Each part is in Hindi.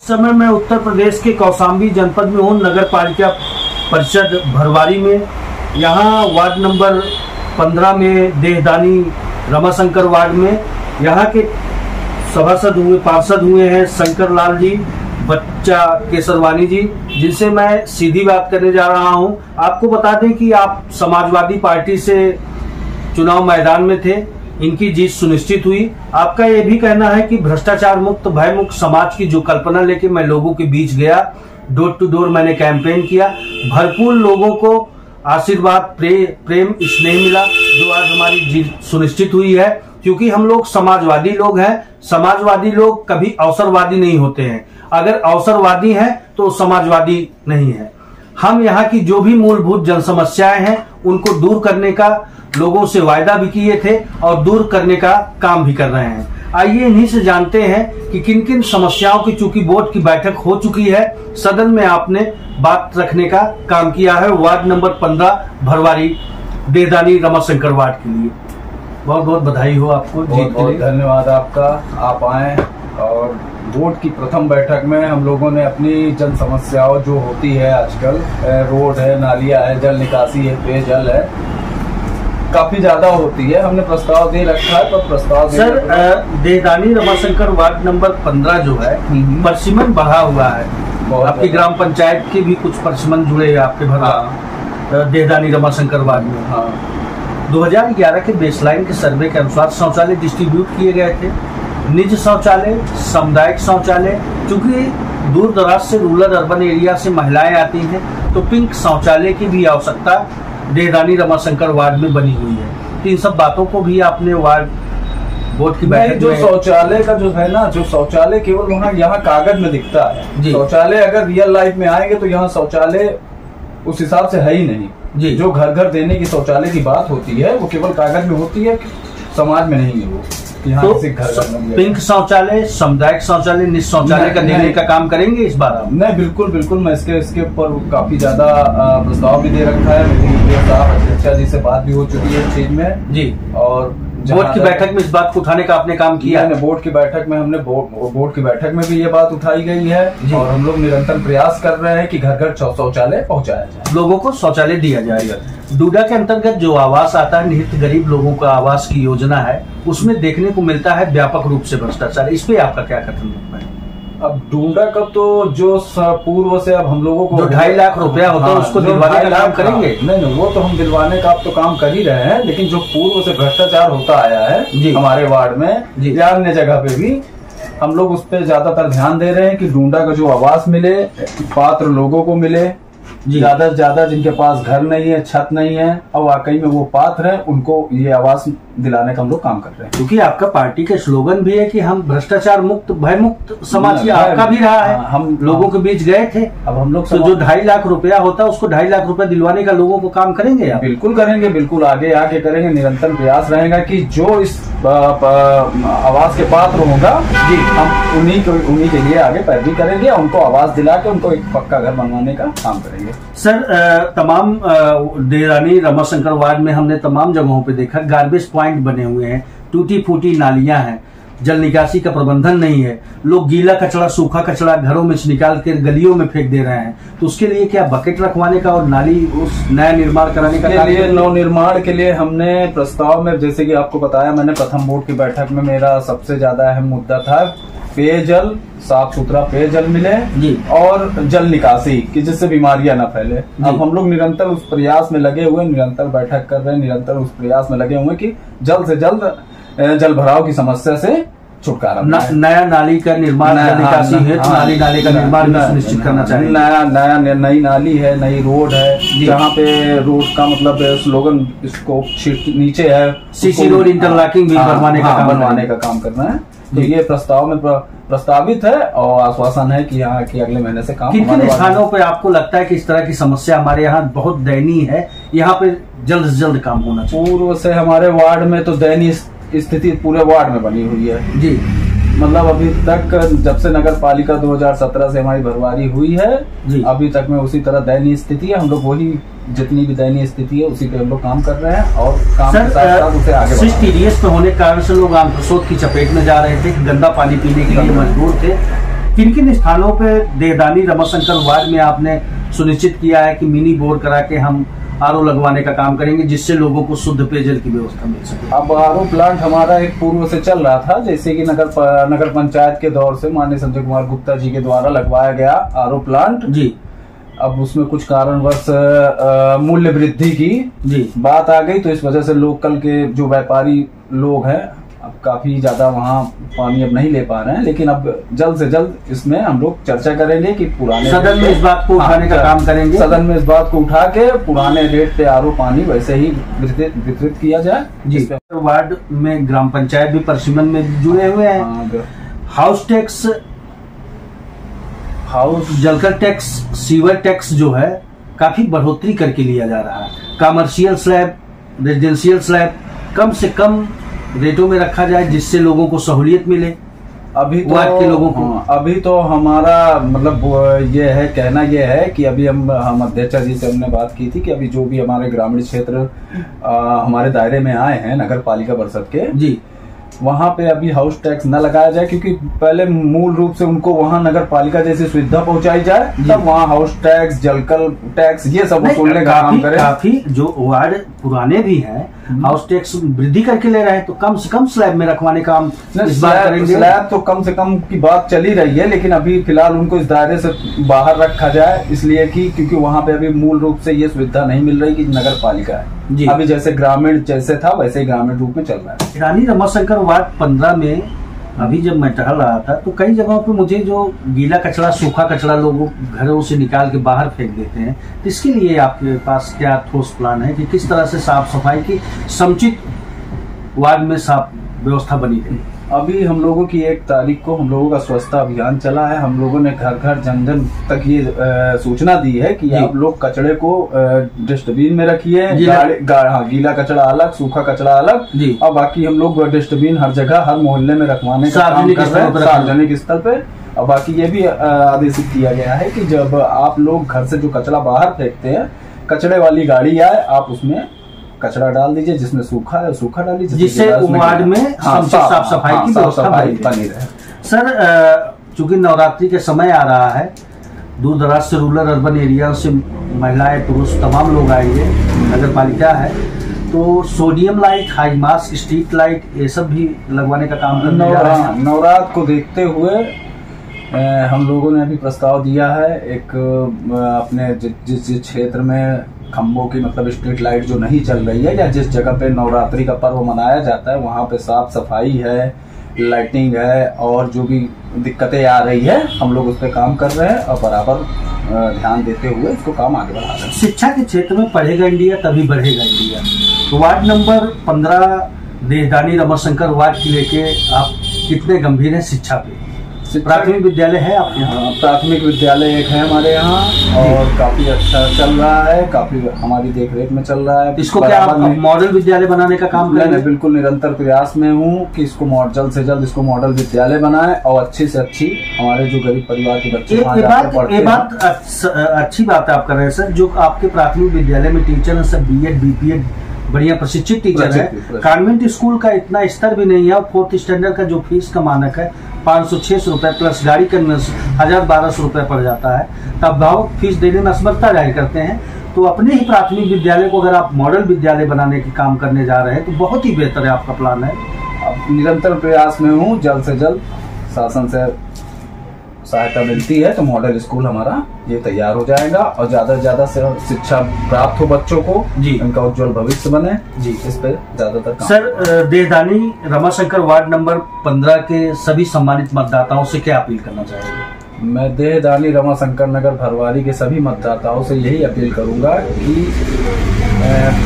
समय मैं उत्तर प्रदेश के कौशाम्बी जनपद में हूँ, नगर पालिका परिषद भरवारी में। यहाँ वार्ड नंबर 15 में देहदानी रमाशंकर वार्ड में यहाँ के सभासद हुए, पार्षद हुए हैं शंकर लाल जी, बच्चा केसरवानी जी, जिनसे मैं सीधी बात करने जा रहा हूँ। आपको बता दें कि आप समाजवादी पार्टी से चुनाव मैदान में थे, इनकी जीत सुनिश्चित हुई। आपका ये भी कहना है कि भ्रष्टाचार मुक्त, भय मुक्त समाज की जो कल्पना लेके मैं लोगों के बीच गया, डोर टू डोर मैंने कैंपेन किया, भरपूर लोगों को आशीर्वाद, प्रेम, स्नेह मिला, जो आज हमारी जीत सुनिश्चित हुई है। क्योंकि हम लोग समाजवादी लोग हैं। समाजवादी लोग कभी अवसरवादी नहीं होते हैं। अगर अवसरवादी हैं तो समाजवादी नहीं है। हम यहाँ की जो भी मूलभूत जन समस्याएं हैं उनको दूर करने का लोगों से वायदा भी किए थे और दूर करने का काम भी कर रहे हैं। आइए इन्हीं से जानते हैं कि किन किन समस्याओं की, चूंकि बोर्ड की बैठक हो चुकी है, सदन में आपने बात रखने का काम किया है वार्ड नंबर 15 भरवारी देहदानी रमाशंकर वार्ड के लिए। बहुत बहुत बधाई हो आपको जीत के लिए। धन्यवाद आपका, आप आए। और बोर्ड की प्रथम बैठक में हम लोगों ने अपनी जन समस्याओं जो होती है आजकल, रोड है, नालियां है, जल निकासी है, पेयजल है, काफी ज्यादा होती है, हमने प्रस्ताव दे रखा है। पर प्रस्ताव सर, देहदानी रमाशंकर वार्ड नंबर 15 जो है परसिमन बढ़ा हुआ है। आपकी ग्राम पंचायत के भी कुछ परसिमन जुड़े हैं आपके भर देहदानी रमाशंकर वार्ड में। हाँ। 2011 के बेसलाइन के सर्वे के अनुसार शौचालय डिस्ट्रीब्यूट किए गए थे। निज शौचालय, सामुदायिक शौचालय, चूंकि दूर दराज से रूरल अर्बन एरिया से महिलाएं आती हैं तो पिंक शौचालय की भी आवश्यकता देहदानी रमाशंकर वार्ड में बनी हुई है। तो इन सब बातों को भी आपने वार्ड बोर्ड की बैठक जो शौचालय का जो है ना, जो शौचालय केवल वहाँ यहाँ कागज में दिखता है। शौचालय अगर रियल लाइफ में आएंगे तो यहाँ शौचालय उस हिसाब से है ही नहीं जी। जो घर घर देने की शौचालय की बात होती है वो केवल कागज में होती है, समाज में नहीं है वो। तो पिंक शौचालय, सामुदायिक शौचालय, निज शौचालय का देने का काम करेंगे इस बार आप? नहीं, बिल्कुल बिल्कुल, मैं इसके ऊपर काफी ज्यादा प्रस्ताव भी दे रखा है। मेरी अध्यक्षा जी से बात भी हो चुकी है इस चीज में जी। और बोर्ड की बैठक में इस बात को उठाने का आपने काम किया है? बोर्ड की बैठक में हमने बोर्ड की बैठक में भी ये बात उठाई गई है और हम लोग निरंतर प्रयास कर रहे हैं कि घर घर शौचालय पहुंचाया जाए, लोगों को शौचालय दिया जाएगा। डूडा के अंतर्गत जो आवास आता है, निहित गरीब लोगों का आवास की योजना है, उसमें देखने को मिलता है व्यापक रूप से भ्रष्टाचार। इस पे आपका क्या कथन है? अब डूडा का तो जो पूर्व से अब हम लोगों को 2.5 लाख रुपया होता है उसको दिलवाने का काम करेंगे? नहीं, वो तो हम दिलवाने का अब तो काम कर ही रहे हैं, लेकिन जो पूर्व से भ्रष्टाचार होता आया है हमारे वार्ड में या अन्य जगह पे भी, हम लोग उस पर ज्यादातर ध्यान दे रहे हैं कि डूडा का जो आवास मिले, पात्र लोगों को मिले, ज्यादा से ज्यादा जिनके पास घर नहीं है, छत नहीं है और वाकई में वो पात्र है, उनको ये आवास दिलाने का हम लोग काम कर रहे हैं। क्योंकि आपका पार्टी का स्लोगन भी है कि हम भ्रष्टाचार मुक्त, भय मुक्त समाज, आपका भी रहा है। हम लोगों के बीच गए थे। अब हम लोग तो जो 2.5 लाख रुपया होता है उसको 2.5 लाख रुपया दिलवाने का लोगों को काम करेंगे आप? बिल्कुल करेंगे, बिल्कुल आगे आके करेंगे। निरंतर प्रयास रहेगा कि जो इस आवास के पात्र होगा जी, हम उन्हीं के लिए आगे पैरवी करेंगे, उनको आवास दिला के उनको एक पक्का घर बनवाने का काम करेंगे। सर, तमाम देहदानी रमाशंकर वार्ड में हमने तमाम जगहों पे देखा गार्बेज पॉइंट बने हुए हैं, टूटी फूटी नालियां हैं, जल निकासी का प्रबंधन नहीं है, लोग गीला कचरा, सूखा कचरा घरों में से निकाल कर गलियों में फेंक दे रहे हैं। तो उसके लिए क्या बकेट रखवाने का और नाली उस नया निर्माण कराने का लिए नव निर्माण के लिए हमने प्रस्ताव में, जैसे कि आपको बताया मैंने, प्रथम बोर्ड की बैठक में मेरा सबसे ज्यादा अहम मुद्दा था पेयजल, साफ सुथरा पेयजल मिले जी, और जल निकासी की जिससे बीमारियां न फैले। अब हम लोग निरंतर उस प्रयास में लगे हुए, निरंतर बैठक कर रहे हैं, निरंतर उस प्रयास में लगे हुए कि जल्द से जल्द जल भराव की समस्या से छुटकारा। नया नाली का निर्माण, निकासी है तो नाली का निर्माण सुनिश्चित करना चाहिए। नई नाली है, नई रोड है, जहाँ पे रोड का मतलब स्लोगन इसको नीचे है, सीसी रोड इंटरलॉकिंग भी बनवाने का काम करना है। तो ये प्रस्ताव में प्रस्तावित है और आश्वासन है कि यहाँ की अगले महीने से काम। किन स्थानों पे आपको लगता है कि इस तरह की समस्या हमारे यहाँ बहुत दयनीय है, यहाँ पे जल्द से जल्द काम होना चाहिए? पूर्व से हमारे वार्ड में तो दयनीय स्थिति पूरे वार्ड में बनी हुई है जी। मतलब अभी तक जब से नगर पालिका 2017 से हमारी भरवारी हुई है जी, अभी तक में उसी तरह दयनीय स्थिति है। हम लोग वही जितनी भी दयनीय स्थिति है उसी पे हम लोग काम कर रहे हैं और काम के साथ साथ उसे आगे सीरियस पे होने के कारण से लोग आंत्रशोथ की चपेट में जा रहे थे, गंदा पानी पीने के लिए मजबूर थे। किन किन स्थानों पे देहदानी रमाशंकर वार्ड में आपने सुनिश्चित किया है कि मिनी बोर करा के हम आरओ लगवाने का काम करेंगे, जिससे लोगों को शुद्ध पेयजल की व्यवस्था मिल सके? अब आरओ प्लांट हमारा एक पूर्व से चल रहा था, जैसे कि नगर पंचायत के दौर से माननीय संजय कुमार गुप्ता जी के द्वारा लगवाया गया आरओ प्लांट जी। अब उसमें कुछ कारणवश मूल्य वृद्धि की जी बात आ गई, तो इस वजह से लोकल के जो व्यापारी लोग हैं अब काफी ज्यादा वहाँ पानी अब नहीं ले पा रहे हैं। लेकिन अब जल्द से जल्द इसमें हम लोग चर्चा करेंगे कि पुराने सदन में इस बात को उठाने का काम करेंगे। सदन में इस बात को उठा के पुराने रेट पे आरओ पानी वैसे ही वितरित किया जाए जी। वार्ड में ग्राम पंचायत भी परसिमन में जुड़े हुए हैं। हाउस टैक्स, जलकर टैक्स, सीवर टैक्स जो है काफी बढ़ोतरी करके लिया जा रहा है। कमर्शियल स्लैब, रेजिडेंशियल स्लैब कम से कम रेटों में रखा जाए, जिससे लोगों को सहूलियत मिले। अभी तो वार्ड के लोगों को अभी तो हमारा मतलब ये है, कहना ये है कि अभी हम अध्यक्ष जी से हमने बात की थी कि अभी जो भी हमारे ग्रामीण क्षेत्र हमारे दायरे में आए हैं नगर पालिका परिषद के जी, वहाँ पे अभी हाउस टैक्स न लगाया जाए, क्योंकि पहले मूल रूप से उनको वहाँ नगर पालिका जैसी सुविधा पहुंचाई जाए, तब वहाँ हाउस टैक्स, जलकल टैक्स ये सब वसूलने का काम करें। काफी जो वार्ड पुराने भी हैं हाउस टैक्स वृद्धि करके ले रहे हैं, तो कम से कम स्लैब में रखवाने का हम इस बार करेंगे। स्लैब तो कम से कम की बात चली रही है, लेकिन अभी फिलहाल उनको इस दायरे से बाहर रखा जाए, इसलिए कि क्योंकि वहाँ पे अभी मूल रूप से ये सुविधा नहीं मिल रही कि नगर पालिका है जी। अभी जैसे ग्रामीण जैसे था वैसे ही ग्रामीण रूप में चल रहा है। रानी रमाशंकर वार्ड 15 में अभी जब मैं टहल रहा था तो कई जगहों पे मुझे जो गीला कचरा, सूखा कचरा लोग घरों से निकाल के बाहर फेंक देते हैं, तो इसके लिए आपके पास क्या ठोस प्लान है कि किस तरह से साफ सफाई की समुचित वार्ड में साफ व्यवस्था बनी रही? अभी हम लोगों की 1 तारीख को हम लोगों का स्वच्छता अभियान चला है। हम लोगों ने घर घर जन जन तक ये सूचना दी है कि आप लोग कचड़े को डस्टबिन में रखिए। गीला कचरा अलग, सूखा कचरा अलग, और बाकी हम लोग डस्टबिन हर जगह हर मोहल्ले में रखवाने का काम कर रहे हैं, सार्वजनिक स्थल पे। और बाकी ये भी आदेशित किया गया है कि जब आप लोग घर से जो कचरा बाहर फेंकते हैं, कचड़े वाली गाड़ी आए, आप उसमें कचरा डाल दीजिए, जिसमें सूखा है सूखा डालिए, जिससे वार्ड में साफ सफाई की व्यवस्था बनी रहे। सर, चूंकि नवरात्रि के समय आ रहा है, दूर दराज से रूरल अर्बन एरिया से महिलाएं पुरुष तमाम लोग आएंगे, नगर पालिका है, तो sodium light, high mask, street light ये सब भी लगवाने का काम करने जा रहे हैं। नवरात्र को देखते हुए हम लोगों ने अभी प्रस्ताव दिया है, एक अपने जिस क्षेत्र में खंभों की मतलब स्ट्रीट लाइट जो नहीं चल रही है, या जिस जगह पे नवरात्रि का पर्व मनाया जाता है वहाँ पे साफ सफाई है, लाइटिंग है, और जो भी दिक्कतें आ रही है हम लोग उस पर काम कर रहे हैं और बराबर ध्यान देते हुए इसको काम आगे बढ़ा रहे हैं। शिक्षा के क्षेत्र में पढ़ेगा इंडिया तभी बढ़ेगा इंडिया। तो वार्ड नंबर 15 देहदानी रमाशंकर वार्ड की लेके आप कितने गंभीर हैं शिक्षा पे? प्राथमिक विद्यालय है आपके यहाँ? प्राथमिक विद्यालय एक है हमारे यहाँ, और काफी अच्छा चल रहा है, काफी हमारी देखरेख में चल रहा है। इसको क्या आप मॉडल विद्यालय बनाने का काम करेंगे? बिल्कुल निरंतर प्रयास में हूँ कि इसको जल्द से जल्द इसको मॉडल विद्यालय बनाए, और अच्छी से अच्छी हमारे जो गरीब परिवार के बच्चे ये बात अच्छी बात है आप कर रहे हैं सर। जो आपके प्राथमिक विद्यालय में टीचर है सब BEd BPEd बढ़िया प्रशिक्षित टीचर है। कॉन्वेंट स्कूल का इतना स्तर भी नहीं है, 4th स्टैंडर्ड का जो फीस का मानक है 500-600 रुपए प्लस गाड़ी का 1000-1200 रुपए पड़ जाता है, तब भाव फीस देने में असमर्थता जाहिर करते हैं। तो अपने ही प्राथमिक विद्यालय को अगर आप मॉडल विद्यालय बनाने के काम करने जा रहे हैं तो बहुत ही बेहतर है आपका प्लान है। अब निरंतर प्रयास में हूँ, जल्द से जल्द शासन से सहायता मिलती है तो मॉडल स्कूल हमारा ये तैयार हो जाएगा, और ज्यादा से ज्यादा शिक्षा प्राप्त हो बच्चों को जी, उनका उज्जवल भविष्य बने जी, इस पे ज्यादातर। सर, देहदानी रमाशंकर वार्ड नंबर 15 के सभी सम्मानित मतदाताओं से क्या अपील करना चाहेंगे? मैं देहदानी रमाशंकर नगर भरवारी के सभी मतदाताओं से यही अपील करूंगा कि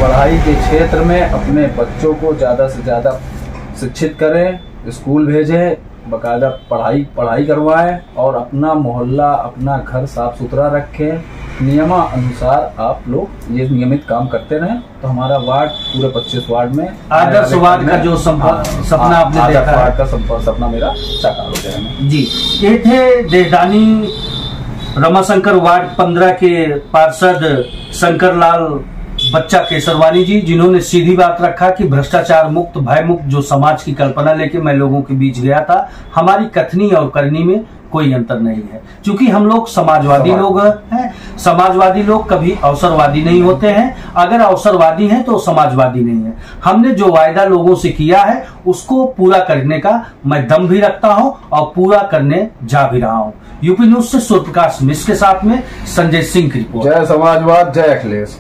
पढ़ाई के क्षेत्र में अपने बच्चों को ज्यादा से ज्यादा शिक्षित करें, स्कूल भेजें, बाकायदा पढ़ाई करवाएं, और अपना मोहल्ला अपना घर साफ सुथरा रखें। नियमानुसार आप लोग ये नियमित काम करते रहें तो हमारा वार्ड पूरे 25 वार्ड में आदर्श वार्ड का जो सपना आपने देखा, वार्ड का सपना मेरा साकार हो जाएगा जी। ये थे देहदानी रमाशंकर वार्ड 15 के पार्षद शंकरलाल बच्चा केसरवानी जी, जिन्होंने सीधी बात रखा कि भ्रष्टाचार मुक्त, भय मुक्त जो समाज की कल्पना लेके मैं लोगों के बीच गया था, हमारी कथनी और करनी में कोई अंतर नहीं है, क्योंकि हम लोग समाजवादी लोग हैं। समाजवादी लोग कभी अवसरवादी नहीं होते हैं, अगर अवसरवादी हैं तो समाजवादी नहीं है। हमने जो वायदा लोगों से किया है उसको पूरा करने का मैं दम भी रखता हूं और पूरा करने जा भी रहा हूं। यूपी न्यूज से सूर्यप्रकाश मिश्र के साथ में संजय सिंह की रिपोर्ट। जय समाजवाद, जय अखिलेश।